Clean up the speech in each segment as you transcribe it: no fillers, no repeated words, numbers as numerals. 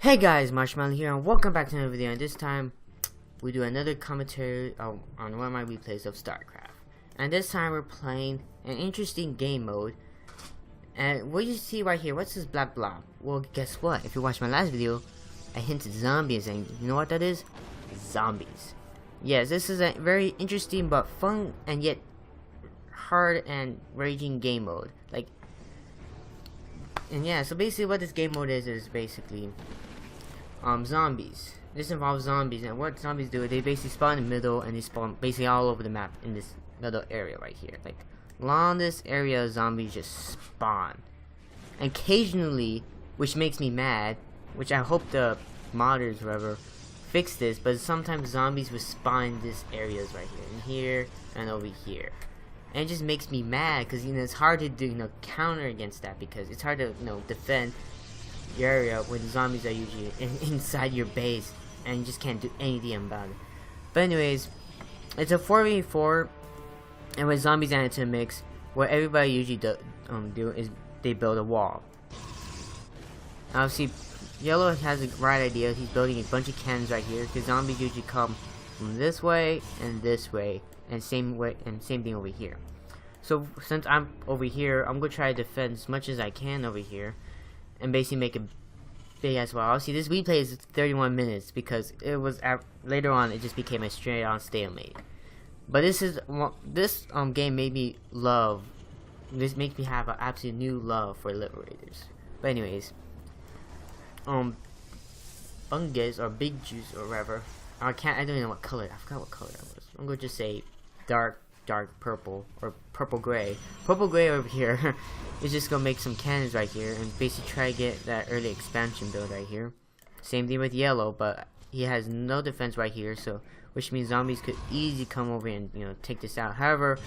Hey guys, Marshmallow here, and welcome back to another video. And this time, we do another commentary on one of my replays of Starcraft. And this time, we're playing an interesting game mode. And what you see right here, what's this black blob? Well, guess what? If you watched my last video, I hinted zombies, and you know what that is? Zombies. Yes, this is a very interesting but fun and yet hard and raging game mode. And yeah, so basically, what this game mode is basically zombies. This involves zombies, and what zombies do, they basically spawn in the middle, and they spawn basically all over the map in this middle area right here. Like, along this area, zombies just spawn. And occasionally, which makes me mad, which I hope the modders, whatever, fix this, but sometimes zombies will spawn in these areas right here, and over here. And it just makes me mad, because, it's hard to do, counter against that, because it's hard to, defend your area when the zombies are usually inside your base and you just can't do anything about it. But anyways, it's a 4v4, and with zombies added to the mix, what everybody usually do is they build a wall. Obviously, Yellow has the right idea. He's building a bunch of cannons right here, because zombies usually come from this way, and same thing over here. So since I'm over here, I'm gonna try to defend as much as I can over here, and basically make it big as well. Obviously, this replay is 31 minutes because it was later on it just became a straight on stalemate. But this game made me love. This makes me have an absolute new love for liberators. But anyways, Bungus or Big Juice or whatever. I don't even know what color. I forgot what color that was. I'm gonna just say dark purple or purple gray. Purple gray over here is just gonna make some cannons right here and basically try to get that early expansion build right here. Same thing with yellow, but he has no defense right here, so which means zombies could easily come over and take this out. However,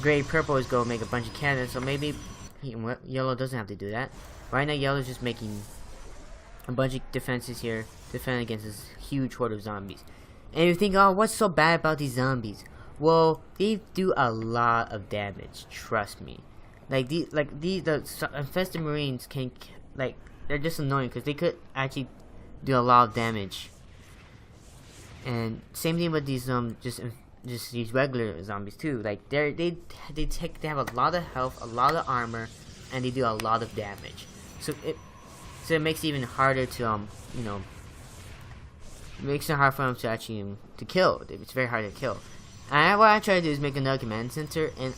gray purple is gonna make a bunch of cannons, so maybe yellow doesn't have to do that. Right now, yellow is just making a bunch of defenses here, defend against this huge horde of zombies. And you think, oh, what's so bad about these zombies? Well, they do a lot of damage. Trust me. The infested marines they're just annoying because they could actually do a lot of damage. And same thing with these just these regular zombies too. Like they have a lot of health, a lot of armor, and they do a lot of damage. So it makes it even harder to it makes it hard for them to actually to kill. It's very hard to kill. And what I try to do is make another command center, and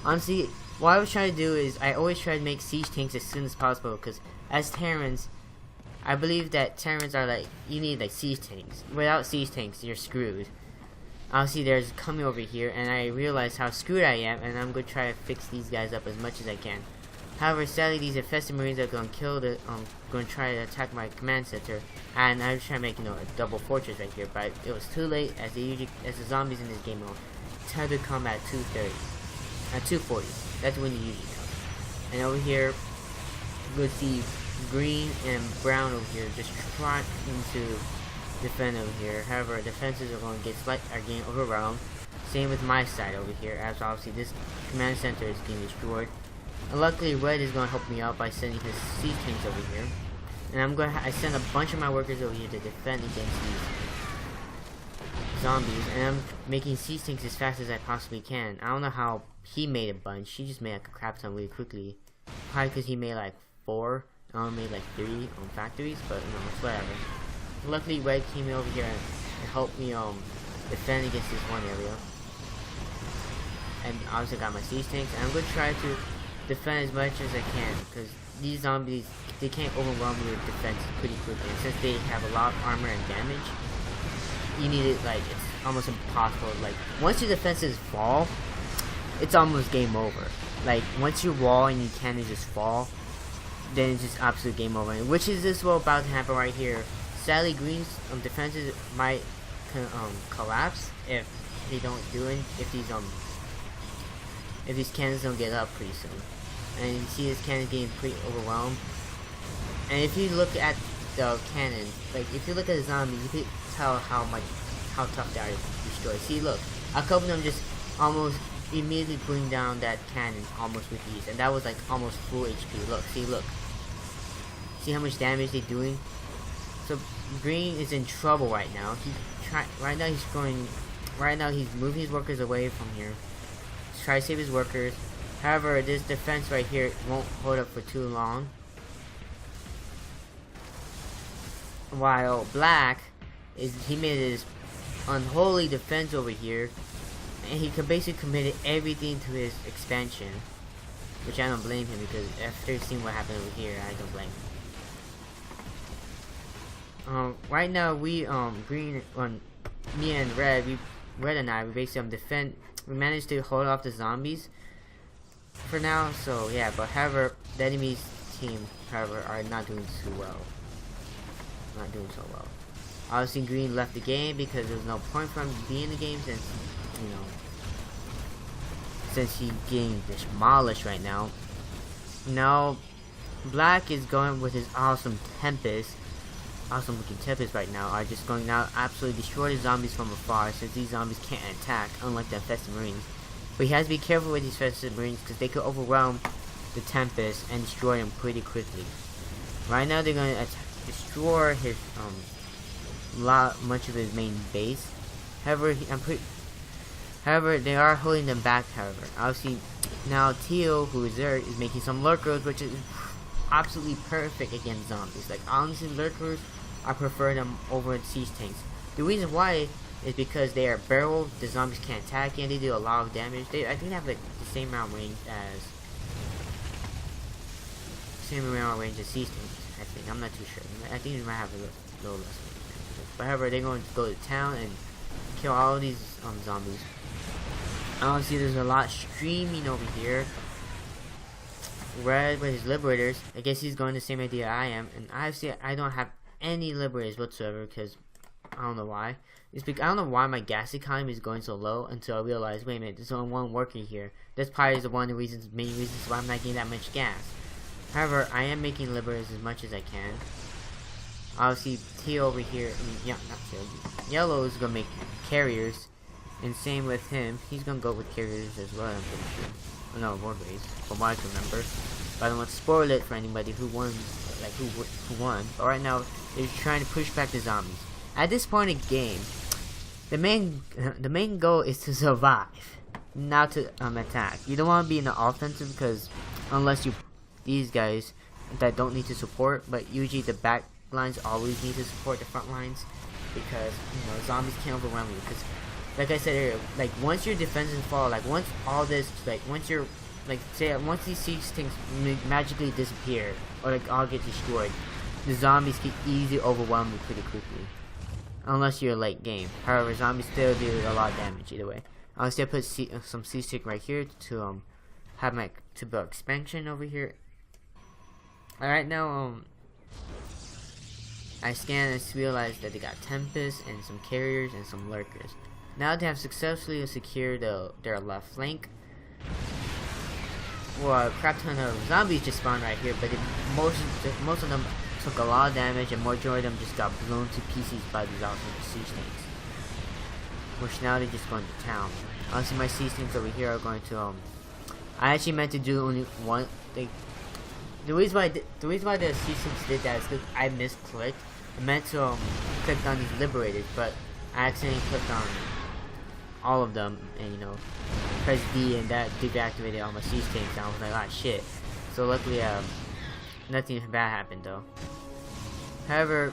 honestly, what I was trying to do is I always try to make siege tanks as soon as possible, because as Terrans, I believe that Terrans are you need siege tanks. Without siege tanks, you're screwed. Obviously, there's coming over here, and I realize how screwed I am, and I'm going to try to fix these guys up as much as I can. However, sadly, these infested marines are going to going to try to attack my command center, and I was trying to make a double fortress right here, but it was too late, as the zombies in this game mode tend to come at 2:30, at 2:40. That's when you usually come. And over here, you can see green and brown over here just trying to defend over here. However, defenses are going to are getting overwhelmed. Same with my side over here, as obviously this command center is getting destroyed. And luckily, Red is going to help me out by sending his siege tanks over here. And I send a bunch of my workers over here to defend against these zombies. And I'm making siege tanks as fast as I possibly can. I don't know how he made a bunch. He just made a crap ton really quickly. Probably because he made 4. I only made 3 factories, but it's whatever. Luckily, Red came over here and helped me defend against this one area. And obviously got my siege tanks. And I'm going to try to defend as much as I can, because these zombies, they can't overwhelm your defense pretty quickly, and since they have a lot of armor and damage, you need it it's almost impossible. Once your defenses fall, it's almost game over. Once your wall and your cannons just fall, then it's just absolute game over, which is just what about to happen right here. Sadly, Green's defenses might collapse if they don't do it, if these cannons don't get up pretty soon. And you see this cannon getting pretty overwhelmed. And if you look at the cannon, if you look at the zombie, you can tell how tough they are to destroy. See, look, a couple of them just almost immediately bring down that cannon almost with ease, and that was almost full HP. Look, see how much damage they're doing. So green is in trouble right now. Right now he's moving his workers away from here. He's trying to save his workers. However, this defense right here won't hold up for too long. While black he made his unholy defense over here, and he basically committed everything to his expansion, which I don't blame him, because after seeing what happened over here, I don't blame him. Right now we green on me and red and I basically we managed to hold off the zombies for now. So yeah, but however the enemy's team are not doing too well. Not doing so well. Obviously green left the game because there's no point for him being in the game, since since he's getting demolished right now. Now black is going with his awesome looking Tempest right now, are just going now absolutely destroy the zombies from afar, since these zombies can't attack, unlike the infested marines. But he has to be careful with these infested marines because they could overwhelm the Tempest and destroy him pretty quickly. Right now they're going to destroy his much of his main base. However, however, they are holding them back. However, obviously now Teal, who is there, is making some lurkers, which is absolutely perfect against zombies. Like honestly, lurkers, I prefer them over siege tanks. The reason why is because they are barrel, the zombies can't attack, and they do a lot of damage. I think they have like the same amount of range as siege tanks. I think, I'm not too sure. I think they might have a little less range. But however, they're going to go to town and kill all of these zombies. Honestly, there's a lot streaming over here. Red with his liberators, I guess he's going the same idea I am, and obviously I don't have any liberators whatsoever, because I don't know why. It's because I don't know why my gas economy is going so low, until I realized, wait a minute, there's only one worker here. That's probably the main reasons why I'm not getting that much gas. However, I am making liberators as much as I can. Obviously, Teal over here, not Teal, Yellow is gonna make carriers, and same with him. He's gonna go with carriers as well, I'm pretty sure. No, more ways, from what I can remember. But I don't want to spoil it for anybody who won, who won. But right now, they're trying to push back the zombies. At this point in the game, the main goal is to survive, not to attack. You don't want to be in the offensive, because unless these guys that don't need to support, but usually the back lines always need to support the front lines, because zombies can't overwhelm you. Because like I said earlier, like once your defenses fall, like once all this, like once you're, like say once these siege things magically disappear or like all get destroyed, the zombies can easily overwhelm you pretty quickly, unless you're late game. However, zombies still do a lot of damage either way. I'll still put some siege stick right here to have my build expansion over here. Alright, now I scanned and realized that they got Tempest and some carriers and some lurkers. Now they have successfully secured their left flank. Well, a crap ton of zombies just spawned right here, but most of them took a lot of damage, and majority of them just got blown to pieces by these awesome siege tanks. Which now they're just going to town. Honestly, my siege tanks over here are going to I actually meant to do only one thing. The reason why the siege tanks did that is because I misclicked. I meant to click on these liberators, but I accidentally clicked on all of them, and pressed D, and that deactivated all my siege tanks, and I was like, ah, shit. So luckily, nothing bad happened though. However,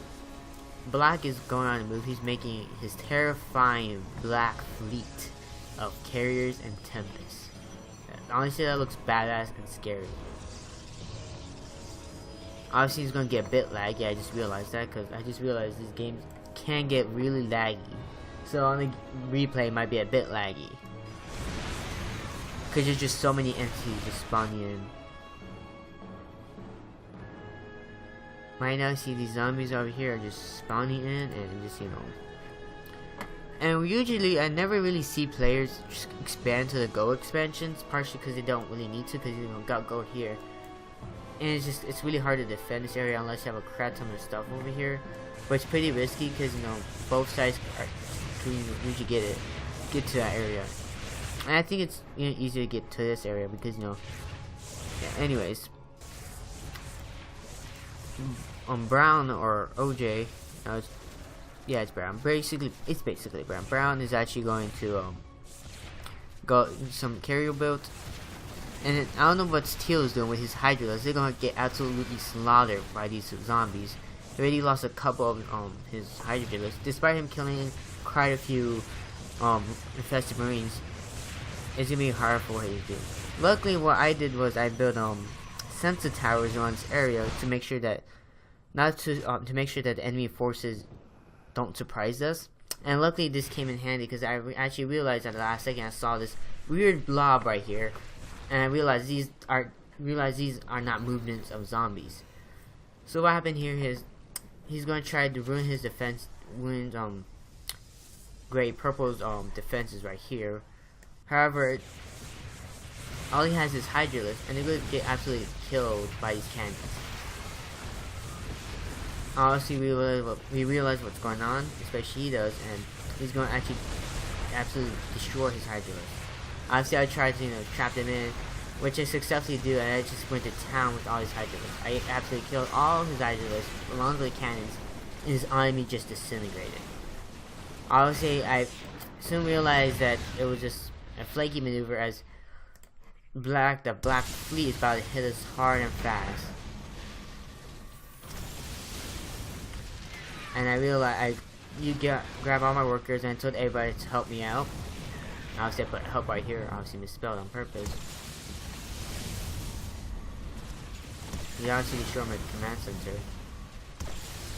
black is going on the move. He's making his terrifying black fleet of carriers and tempests. Honestly, that looks badass and scary. Obviously, he's gonna get a bit laggy. I just realized that, because I just realized this game can get really laggy. So on the replay, it might be a bit laggy, because there's just so many entities just spawning in. Right now, see these zombies over here are just spawning in, and just And usually, I never really see players just expand to the Go expansions, partially because they don't really need to, because got Go here. And it's really hard to defend this area unless you have a crap ton of stuff over here. But it's pretty risky, because both sides can usually get to that area. And I think it's easier to get to this area because yeah, anyways. Brown or OJ. Yeah, it's Brown. It's basically Brown. Brown is actually going to go some carrier build, and then, I don't know what Teal is doing with his Hydralis. They're gonna get absolutely slaughtered by these zombies. He already lost a couple of his Hydralis, despite him killing quite a few infested marines. It's gonna be hard for him to do. Luckily, what I did was I built sensor towers around this area to make sure that to make sure that the enemy forces don't surprise us. And luckily, this came in handy because I actually realized at the last second I saw this weird blob right here, and I realized these are not movements of zombies. So what happened here is he's going to try to ruin his defense, ruin Gray Purple's defenses right here. However, all he has is Hydralis, and they're going to get absolutely killed by these cannons. Obviously, we realize what's going on, especially he does, and he's going to actually absolutely destroy his Hydralis. Obviously, I tried to trap them in, which I successfully do, and I just went to town with all his Hydralis. I absolutely killed all his Hydralis along with the cannons, and his army just disintegrated. Obviously, I soon realized that it was just a flaky maneuver, as the black fleet is about to hit us hard and fast. And I realized grab all my workers and told everybody to help me out. Obviously, I put help right here. Obviously, misspelled on purpose. You obviously destroy my command center.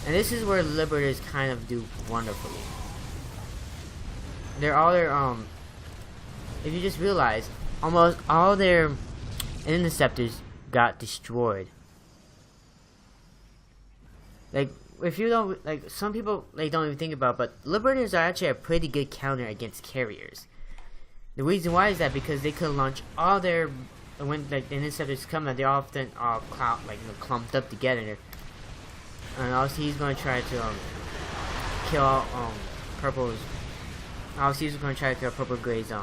And this is where liberators kind of do wonderfully. If you just realize, almost all their interceptors got destroyed. Like, if you don't, like, some people don't even think about, but liberators are actually a pretty good counter against carriers. The reason why is that because they could launch all their, when the interceptors come out, they're often all clumped up together. And also he's going to try to kill Purple's. Obviously he's going to try to kill Purple Gray's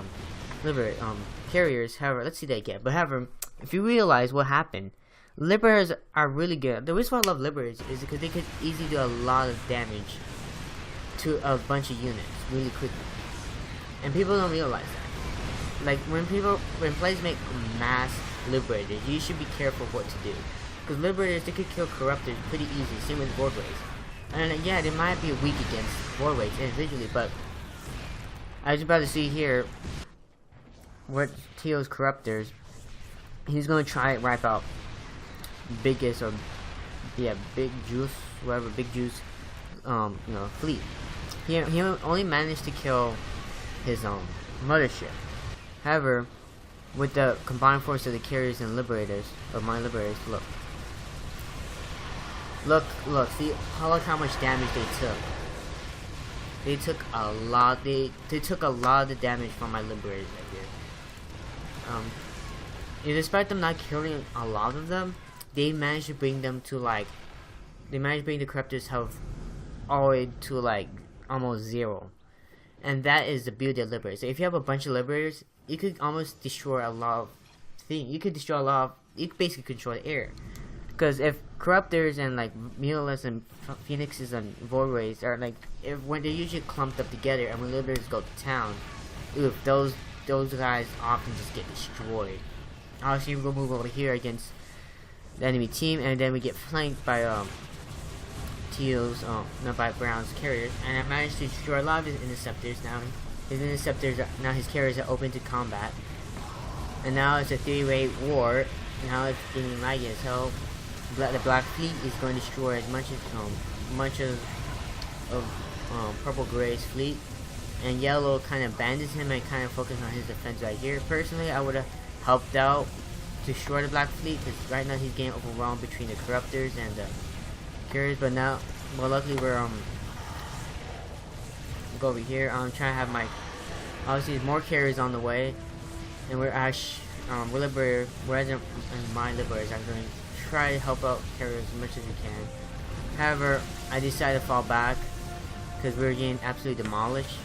carriers. However, let's see that again. But however, if you realize what happened, liberators are really good. The reason why I love liberators is because they could easily do a lot of damage to a bunch of units really quickly, and people don't realize that. Like when players make mass liberators, you should be careful what to do, because liberators, they could kill corruptors pretty easily. Same with voidways, and yeah, they might be weak against voidways individually, but as you're about to see here, what Teal's corruptors, he's going to try to wipe out big juice, whatever, big juice, fleet. He only managed to kill his mothership. However, with the combined force of the carriers and liberators, or my liberators, look, see, look how much damage they took. They took a lot. They took a lot of the damage from my liberators right here. Despite them not killing a lot of them, they managed to bring them to they managed to bring the corruptors' health all the way to almost zero. And that is the beauty of liberators. So if you have a bunch of liberators, you could almost destroy a lot of things. You could destroy a lot of, you could basically control the air. Because if corruptors and Mutalists and Phoenixes and Voidways are when they're usually clumped up together, and when liberators go to town, oof, those guys often just get destroyed. Obviously, we'll move over here against the enemy team, and then we get flanked by Teal's, by Brown's carriers, and I managed to destroy a lot of his interceptors. Now his carriers are open to combat, and now it's a 3-way war. Now it's getting laggy as hell. The Black Fleet is going to destroy as much of Purple Gray's fleet, and Yellow kind of abandons him and kind of focuses on his defense right here. Personally, I would have helped out to destroy the Black Fleet, because right now he's getting overwhelmed between the corruptors and the carriers. But now, luckily we're go over here. I'm trying to have obviously there's more carriers on the way, and we're liberators, my liberators are going to try to help out carriers as much as we can. However, I decided to fall back because we were getting absolutely demolished.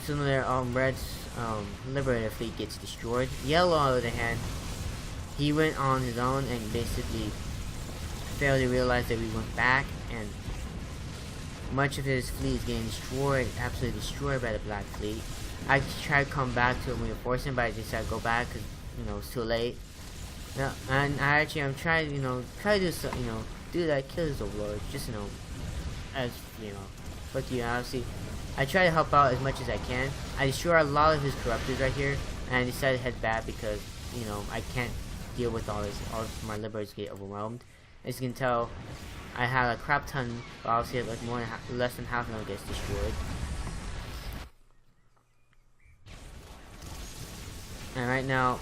Some of their Red's liberator fleet gets destroyed. Yellow, on the other hand, he went on his own and basically failed to realize that we went back, and much of his fleet is getting destroyed, absolutely destroyed by the Black Fleet. I tried to come back to reinforce him, but I decided to go back because, you know, it's too late. No, and I'm trying, you know, try to do some, you know, do that, kill his overlord, just, you know, as, you know, but you honestly, I try to help out as much as I can. I destroy a lot of his corruptors right here, and I decided to head back because, you know, I can't deal with all this. All of my liberators get overwhelmed. As you can tell, I had a crap ton, but obviously like more than less than half of them gets destroyed. And right now,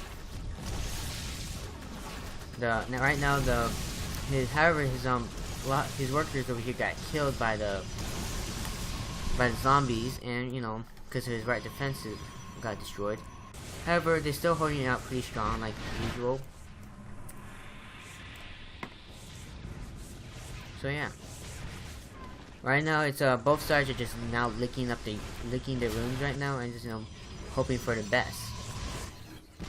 his workers over here got killed by the zombies, and you know, because his right defenses got destroyed. However, they're still holding out pretty strong, like usual. So yeah, right now it's both sides are just now licking their runes right now, and just, you know, hoping for the best.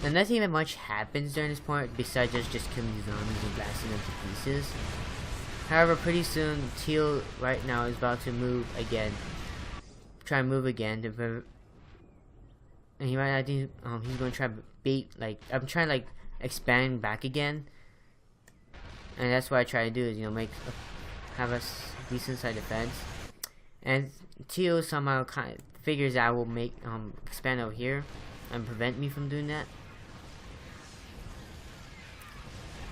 And nothing even much happens during this point besides just killing these zombies and blasting them to pieces. However, pretty soon Teal right now is about to move again, try and move again to, and he might, I think, he's going to try bait, like, I'm trying to like expand back again, and that's what I try to do is, you know, have a decent side defense. And Teal somehow kind of figures out will make expand over here and prevent me from doing that.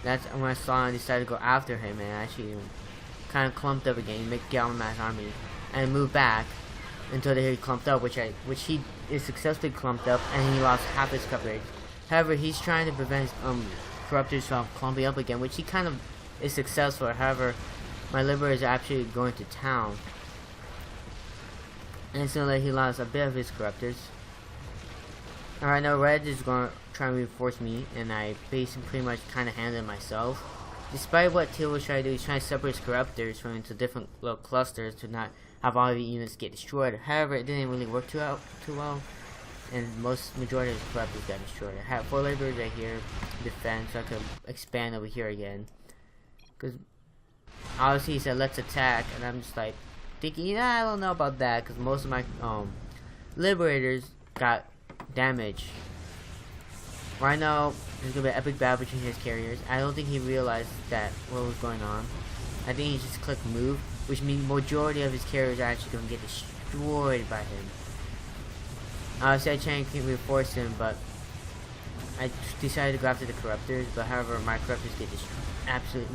That's when I saw and decided to go after him, and actually, you know, kind of clumped up again, make Galvamax army, and move back until they clumped up, which he is successfully clumped up, and he lost half his coverage. However, he's trying to prevent corruptors from clumping up again, which he kind of is successful. However, my liberators are actually going to town, and so that he lost a bit of his corruptors. Alright, now Red is going to try and reinforce me, and I basically pretty much kind of handled it myself. Despite what Teal was trying to do, he's trying to separate his corruptors from into different little clusters to not have all of the units get destroyed. However, it didn't really work too well, and majority of his corruptors got destroyed. I have 4 laborers right here, defend, so I could expand over here again. Because obviously he said let's attack, and I'm just like thinking, yeah, I don't know about that, because most of my liberators got damage. Right now, there's gonna be an epic battle between his carriers. I don't think he realized that what was going on. I think he just clicked move, which means majority of his carriers are actually gonna get destroyed by him. Obviously, I tried to reinforce him, but I decided to go after the corruptors. But however, my corruptors get destroyed.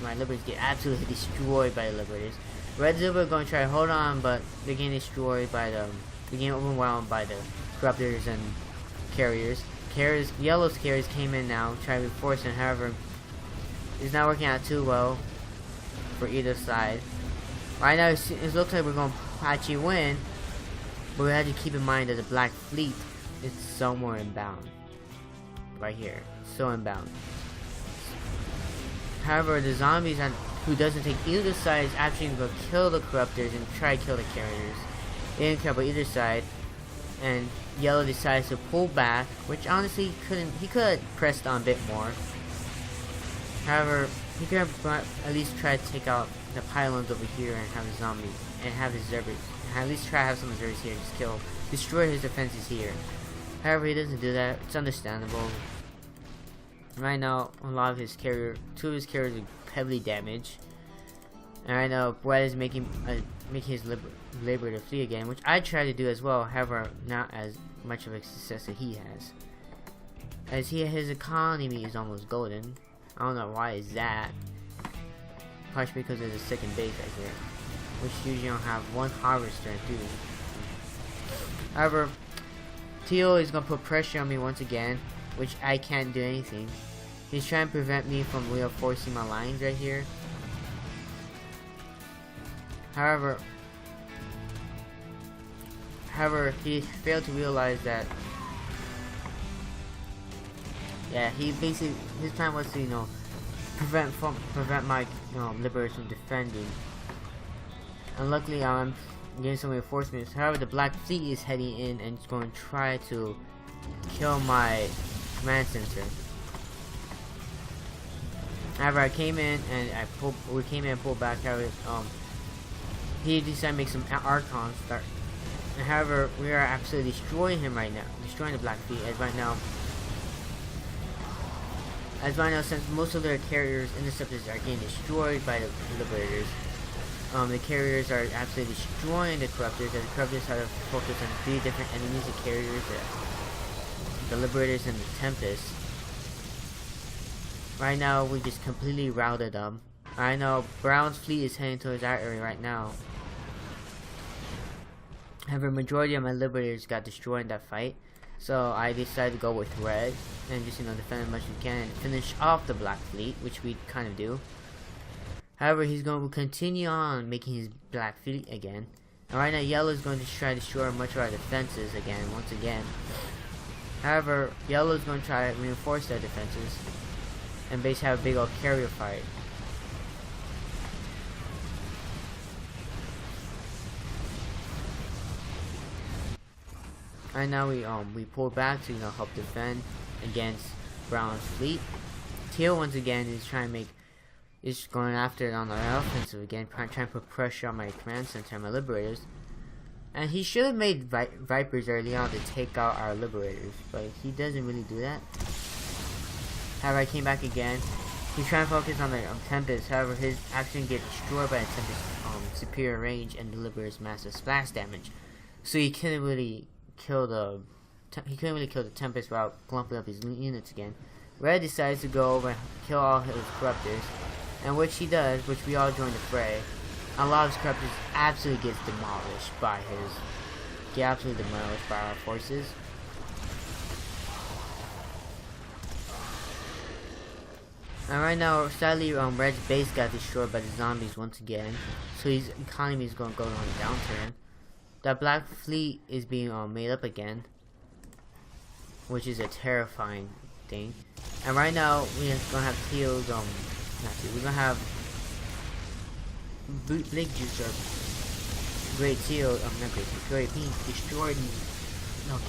My liberators get absolutely destroyed by the liberators. Red Zilver are going to try to hold on, but they're getting destroyed by they're getting overwhelmed by the corruptors and carriers. Yellow's carriers came in now, trying to reinforce him. However, it's not working out too well for either side. Right now, it looks like we're going to actually win, but we have to keep in mind that the Black Fleet is somewhere inbound. Right here, so inbound. However, the zombies who doesn't take either side is actually going to kill the corruptors and try to kill the carriers. They didn't care about either side, and Yellow decides to pull back, which honestly he could have pressed on a bit more. However, he could have at least tried to take out the pylons over here and have the zombies and have his zergers, at least try to have some zergers here and just destroy his defenses here. However, he doesn't do that. It's understandable. Right now, a lot of his two of his carriers are heavily damaged. And right now, Brett is making his liberator flee again, which I try to do as well. However, not as much of a success as he has. As his economy is almost golden. I don't know why is that. Partially because there's a second base right here, which usually don't have one harvester and 2. However, Teal is gonna put pressure on me once again, which I can't do anything. He's trying to prevent me from reinforcing my lines right here. However, he failed to realize that. Yeah, he basically his plan was to, you know, prevent my liberators from defending. And luckily, I'm getting some reinforcements. However, the Black Fleet is heading in and is going to try to kill my command center. However, I came in and we came in and pulled back. However, he decided to make some Archons start. However, we are absolutely destroying him right now, destroying the Black Fleet. As right now, since most of their carriers, interceptors are getting destroyed by the liberators, the carriers are absolutely destroying the corruptors. And the corruptors have to focus on 3 different enemies: the carriers, the liberators, and the Tempest. Right now, we just completely routed them. I know Brown's fleet is heading towards our area right now. However, majority of my liberators got destroyed in that fight, so I decided to go with red and just defend as much as we can and finish off the Black Fleet, which we kind of do. However, he's going to continue on making his Black Fleet again. And right now, yellow is going to try to destroy much of our defenses again, once again. However, yellow is going to try to reinforce their defenses and basically have a big old carrier fight. Right now we pull back to help defend against Brown's fleet. Teal once again is going after it on the offensive again, trying to put pressure on my command center and my liberators. And he should have made Vipers early on to take out our liberators, but he doesn't really do that. However, I came back again. He's trying to focus on the Tempest. However, his action gets destroyed by the Tempest's superior range and delivers massive splash damage. So he couldn't really kill the Tempest without clumping up his units again. Red decides to go over and kill all his corruptors, and which he does, which we all join the fray. A lot of his corruptors absolutely gets demolished by our forces. And right now, sadly, Red's base got destroyed by the zombies once again, so his economy is going to go on a downturn. The Black Fleet is being made up again, which is a terrifying thing. And right now, we're gonna have Teal's we're gonna have Big Juice or Great Teal, not Great Teal, Great Pink destroyed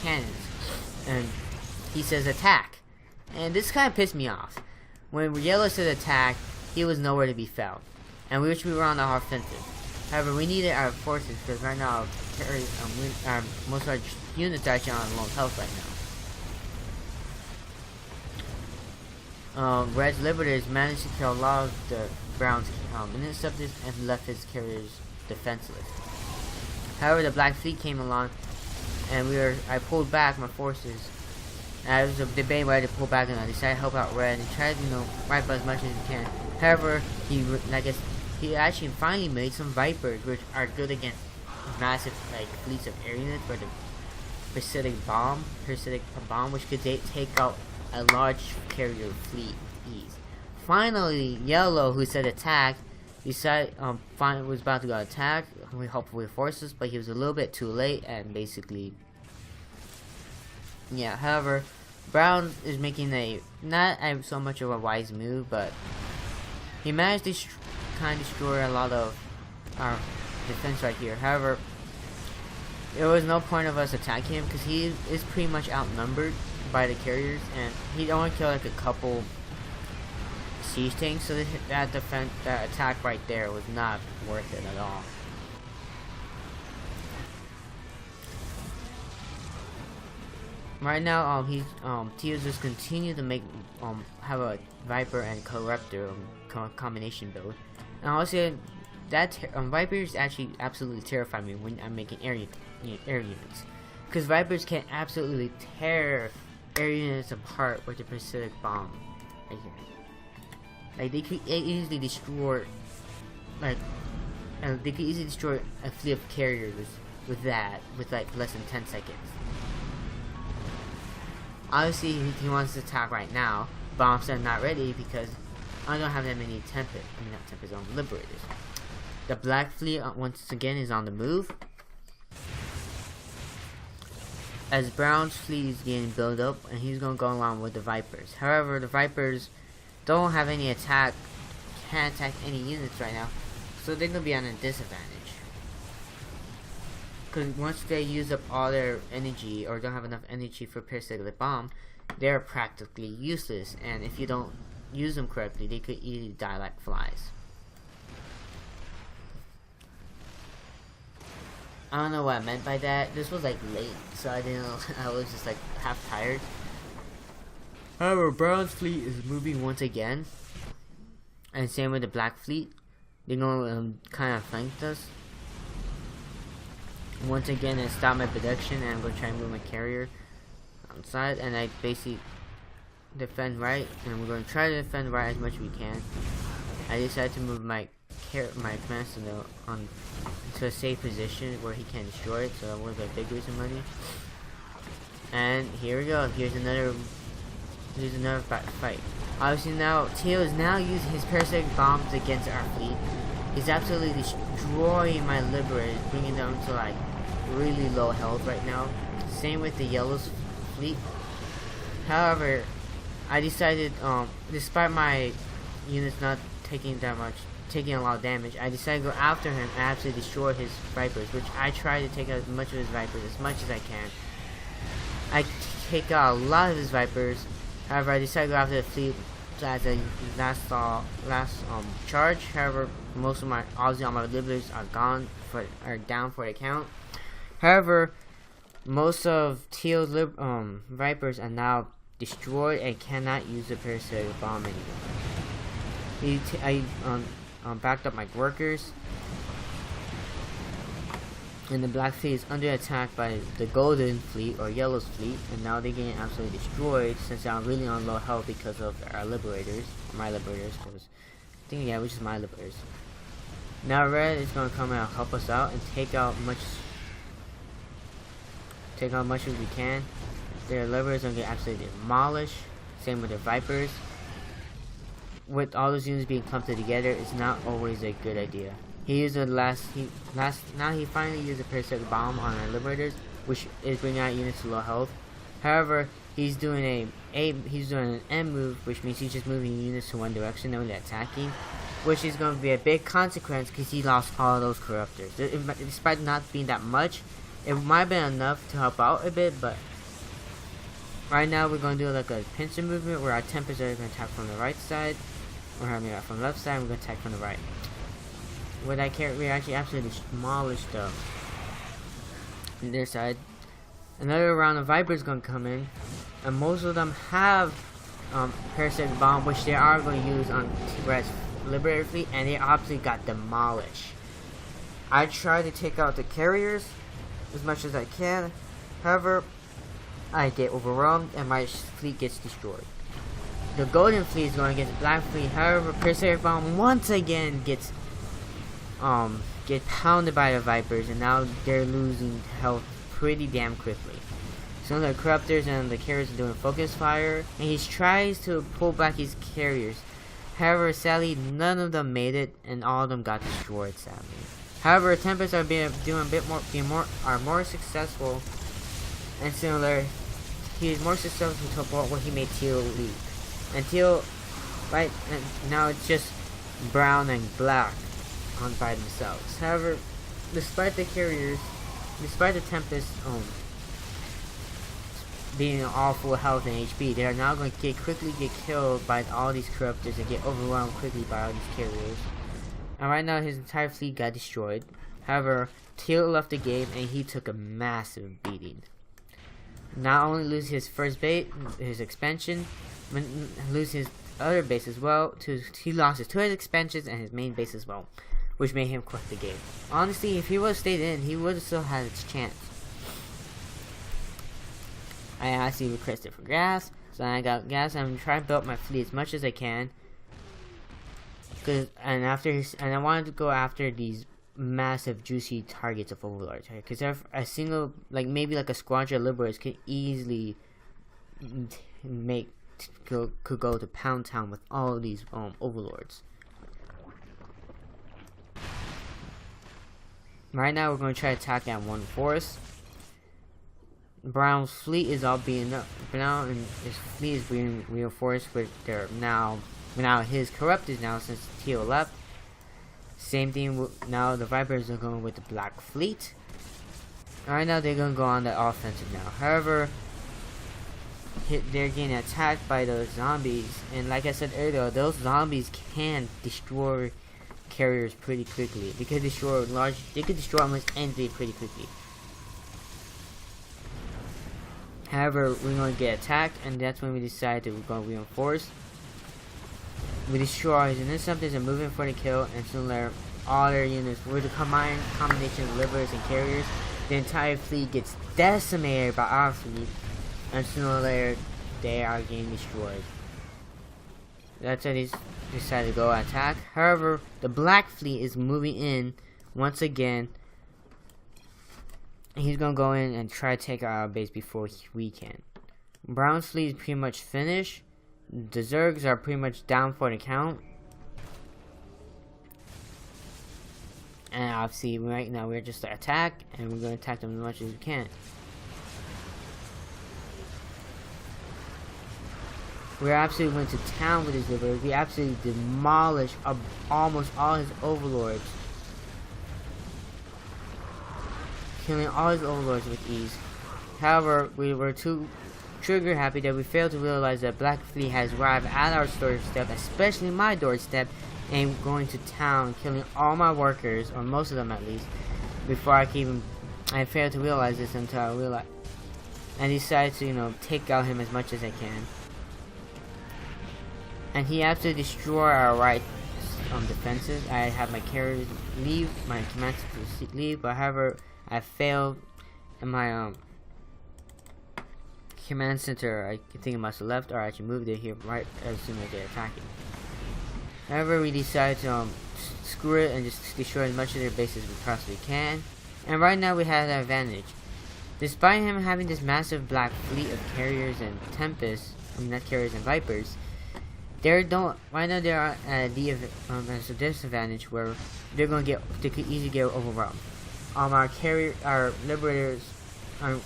cannons, and he says attack, and this kind of pissed me off. When Yellow said attack, he was nowhere to be found, and we wish we were on the offensive. However, we needed our forces because right now most of our units are actually on low health right now. Red's liberators managed to kill a lot of the Brown's interceptors and left his carriers defenseless. However, the Black Fleet came along, and I pulled back my forces. I was debating whether to pull back, and I decided to help out Red and try to wipe out as much as he can. However, he actually finally made some Vipers, which are good against massive fleets of air units, or the parasitic bomb, which could take out a large carrier fleet ease. Finally, Yellow, who said attack, was about to go attack. We helped with forces, but he was a little bit too late, and basically, yeah. However, Brown is making not so much of a wise move, but he managed to kind of destroy a lot of our defense right here. However, there was no point of us attacking him because he is pretty much outnumbered by the carriers, and he only killed a couple siege tanks, so that attack right there was not worth it at all. Right now, Teals just continue to have a Viper and Corruptor combination build, and also that Viper is actually absolutely terrifying me when I'm making air units, because Vipers can absolutely tear air units apart with the parasitic bomb right here. They could easily destroy a fleet of carriers with less than 10 seconds. Obviously, he wants to attack right now, but I'm not ready because I don't have that many liberators. The Black Fleet once again is on the move, as Brown's fleet is getting built up, and he's going to go along with the Vipers. However, the Vipers don't have any can't attack any units right now, so they're going to be on a disadvantage. Because once they use up all their energy, or don't have enough energy for parasitic bomb, they're practically useless. And if you don't use them correctly, they could easily die like flies. I don't know what I meant by that. This was like late, so I didn't know. I was just like half tired. However, Brown's fleet is moving once again, and same with the Black fleet. They're gonna kind of flank us once again and stop my production. And I'm gonna try and move my carrier outside, and I basically defend right, and we're gonna try to defend right as much as we can. I decided to move my command center to a safe position where he can't destroy it, so that was a big waste of money. And here we go. Here's another fight. Obviously now Teal is now using his parasitic bombs against our fleet. He's absolutely destroying my liberators, bringing them to like really low health right now. Same with the Yellow's fleet. However, I decided, despite my units not taking a lot of damage, I decided to go after him and absolutely destroy his Vipers, which I try to take out as much of his Vipers as much as I can. I take out a lot of his Vipers. However, I decided to go after the fleet as a last charge. However, most of my obviously all my liberators are down for the count. However, most of Teal's Vipers are now destroyed and cannot use the parasitic bomb anymore. I backed up my workers, and the Black fleet is under attack by the Golden fleet or Yellow's fleet, and now they're getting absolutely destroyed since I'm really on low health because of our liberators, my liberators. I think which is my liberators. Now Red is going to come and help us out and take out much as we can. Their liberators are going to get absolutely demolished. Same with their Vipers. With all those units being clumped together, it's not always a good idea. He used now he finally used a parasitic bomb on our liberators, which is bringing out units to low health. However, he's doing an M move, which means he's just moving units to one direction, only attacking, which is going to be a big consequence because he lost all those corruptors. Despite not being that much, it might have been enough to help out a bit, but right now we're going to do like a pincer movement where our Tempers are going to attack from the right side, or from the left side, we're going to attack from the right. With that carry, we actually absolutely demolished their side. Another round of Vipers going to come in, and most of them have parasitic bomb, which they are going to use on Red's Liberator fleet, and they obviously got demolished. I try to take out the carriers as much as I can. However, I get overwhelmed and my fleet gets destroyed. The Golden fleet is going against the Black fleet. However, parasitic bomb once again gets pounded by the Vipers, and now they're losing health pretty damn quickly. Some of the corruptors and the carriers are doing focus fire, and he tries to pull back his carriers. However, sadly, none of them made it, and all of them got destroyed. Sadly, however, Tempests are more successful, and similar. He is more successful to a point where he made Teal leave, and Teal, right and now it's just brown and black on by themselves. However, despite the carriers, despite the Tempest being all full health and HP, they are now going to quickly get killed by all these corruptors and get overwhelmed quickly by all these carriers. And right now his entire fleet got destroyed. However, Teal left the game and he took a massive beating. Not only lose his first base, his expansion, but lose his other base as well. He lost his 2 expansions and his main base as well, which made him quit the game. Honestly, if he would have stayed in, he would have still had his chance. I actually requested for gas, so I got gas. I'm trying to build up my fleet as much as I can. And I wanted to go after these massive juicy targets of overlords, right? Because a single, maybe a squadron of liberators could easily could go to Pound Town with all of these overlords. Right now we're going to try to attack at one force. Brown's fleet is all being up now, and his fleet is being reinforced with their now his corruptors now since Teal left. Same thing now, the Vipers are going with the Black fleet. Right now they're going to go on the offensive now. However, they're getting attacked by those zombies, and like I said earlier, those zombies can destroy carriers pretty quickly. They could destroy almost anything pretty quickly. However, we're going to get attacked, and that's when we decide to go reinforce. We destroy, and then something's moving for the kill, and soon later, all their units, with the combination of liberators and carriers, the entire fleet gets decimated by our fleet, and sooner or later, they are getting destroyed. That's why they decide to go attack. However, the black fleet is moving in once again. He's gonna go in and try to take our base before we can. Brown's fleet is pretty much finished. The Zergs are pretty much down for the count. And obviously, right now we're just to attack, and we're gonna attack them as much as we can. We absolutely went to town with his liberators. We absolutely demolished almost all his overlords. Killing all his overlords with ease. However, we were too trigger happy that we failed to realize that Black Fleet has arrived at our doorstep, especially my doorstep, and going to town, killing all my workers, or most of them at least, before I failed to realize this until I realized. I decided to, take out him as much as I can. And he absolutely destroyed our right defenses. I had my carriers leave, my command center leave, but however, I failed in my command center. I think it must have left, or I actually moved it here right as soon as they're attacking. However, we decided to screw it and just destroy as much of their base as we possibly can. And right now we have an advantage. Despite him having this massive black fleet of carriers and tempests, not carriers and vipers, right now they're at a disadvantage where they could easily get overwhelmed. Our liberators are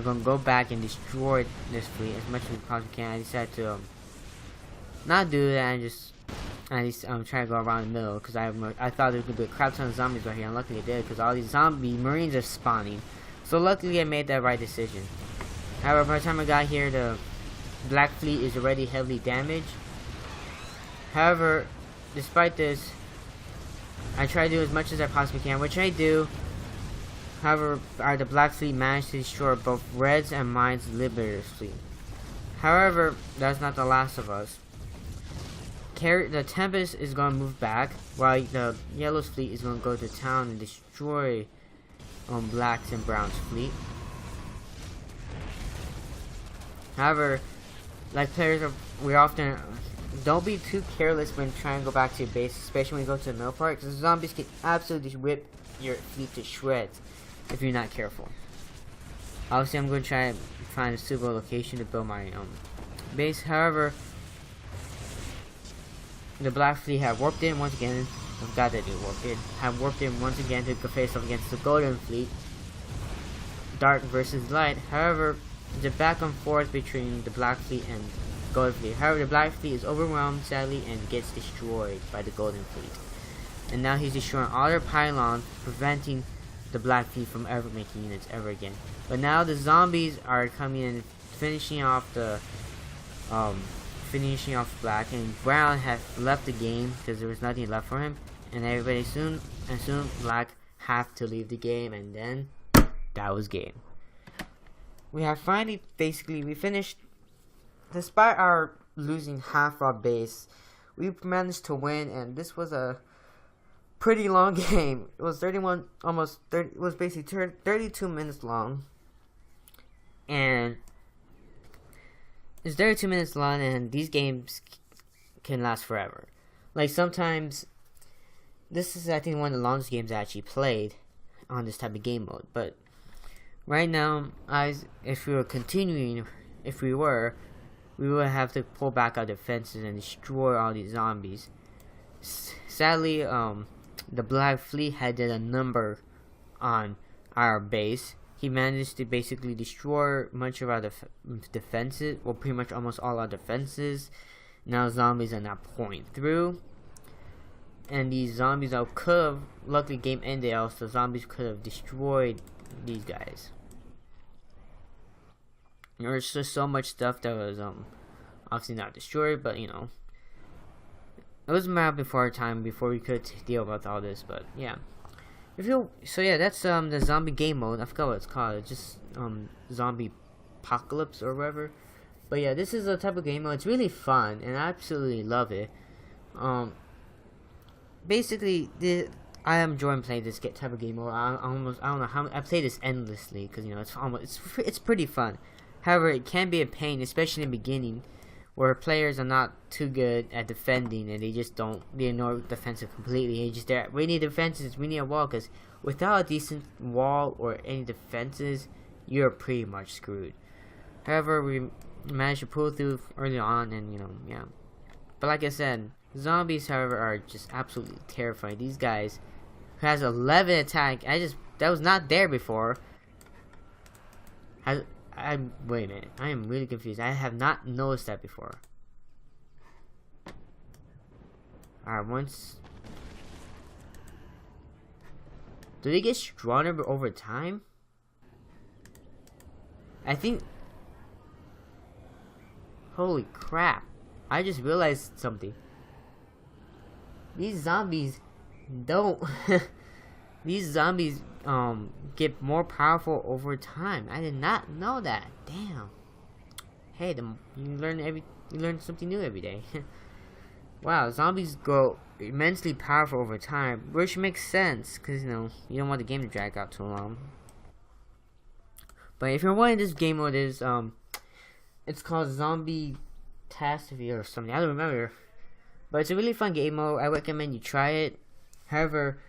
going to go back and destroy this fleet as much as we possibly can. I decided to not do that and just at least try to go around the middle, because I thought there could be a crap ton of zombies right here, and luckily it did, because all these zombie marines are spawning. So luckily I made that right decision. However, by the time I got here, the black fleet is already heavily damaged. However, despite this, I try to do as much as I possibly can, which I do. However, the black fleet managed to destroy both Reds and mine's Liberators fleet. However, that's not the last of us. The Tempest is going to move back, while the Yellow's fleet is going to go to town and destroy Black's and Brown's fleet. However, like players, we often don't be too careless when trying to go back to your base, especially when you go to the mill part, because zombies can absolutely rip your fleet to shreds if you're not careful. Obviously, I'm going to try and find a suitable location to build my base. However, the Black Fleet have warped in once again. I forgot that they warped in. Have warped in once again to face off against the Golden Fleet. Dark versus Light. However, the back and forth between the Black Fleet and Golden Fleet. However, the Black Fleet is overwhelmed, sadly, and gets destroyed by the Golden Fleet. And now he's destroying all their pylons, preventing the Black Fleet from ever making units ever again. But now the zombies are coming in, finishing off Black, and Brown has left the game because there was nothing left for him, and everybody soon Black have to leave the game, and then that was game. We have finally we finished. Despite our losing half our base, we managed to win, and this was a pretty long game. It was it was basically 32 minutes long, and it's 32 minutes long, and these games can last forever. Like, sometimes, this is, I think, one of the longest games I actually played on this type of game mode. But right now, if we would have to pull back our defenses and destroy all these zombies. Sadly, the Black Fleet had did a number on our base. He managed to basically destroy much of our defenses, well, pretty much almost all our defenses. Now zombies are not pouring through, and these zombies luckily game ended, also zombies could have destroyed these guys. There's just so much stuff that was obviously not destroyed, but you know, it was a matter before our time before we could deal with all this. But yeah, so yeah, that's the zombie game mode. I forgot what it's called. It's just zombie apocalypse or whatever. But yeah, this is a type of game mode. It's really fun and I absolutely love it. Basically, I am enjoying playing this type of game mode. I don't know how I play this endlessly because you know it's pretty fun. However, it can be a pain, especially in the beginning, where players are not too good at defending and they ignore defensive completely. They just we need defenses, we need a wall, because without a decent wall or any defenses, you're pretty much screwed. However, we managed to pull through early on, and you know, yeah. But like I said, zombies, however, are just absolutely terrifying. These guys who has 11 attack, that was not there before. Wait a minute, I am really confused. I have not noticed that before. Alright, do they get stronger over time? I think. Holy crap. I just realized something. These zombies don't. These zombies get more powerful over time. I did not know that. Damn. Hey, you learn something new every day. Wow, zombies grow immensely powerful over time, which makes sense because you know you don't want the game to drag out too long. But if you're wanting this game mode, it's called Zombie Catastrophe or something. I don't remember. But it's a really fun game mode. I recommend you try it. However,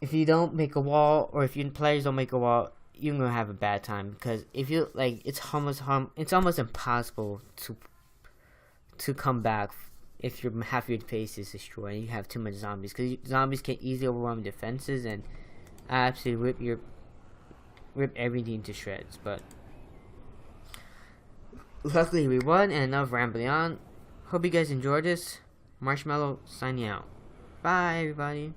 if you don't make a wall, or if your players don't make a wall, you're gonna have a bad time, because if you it's almost impossible to come back if half your base is destroyed and you have too much zombies, because zombies can easily overwhelm defenses and absolutely rip everything to shreds. But luckily we won, and enough rambling on. Hope you guys enjoyed this. Marshmallow signing out. Bye everybody.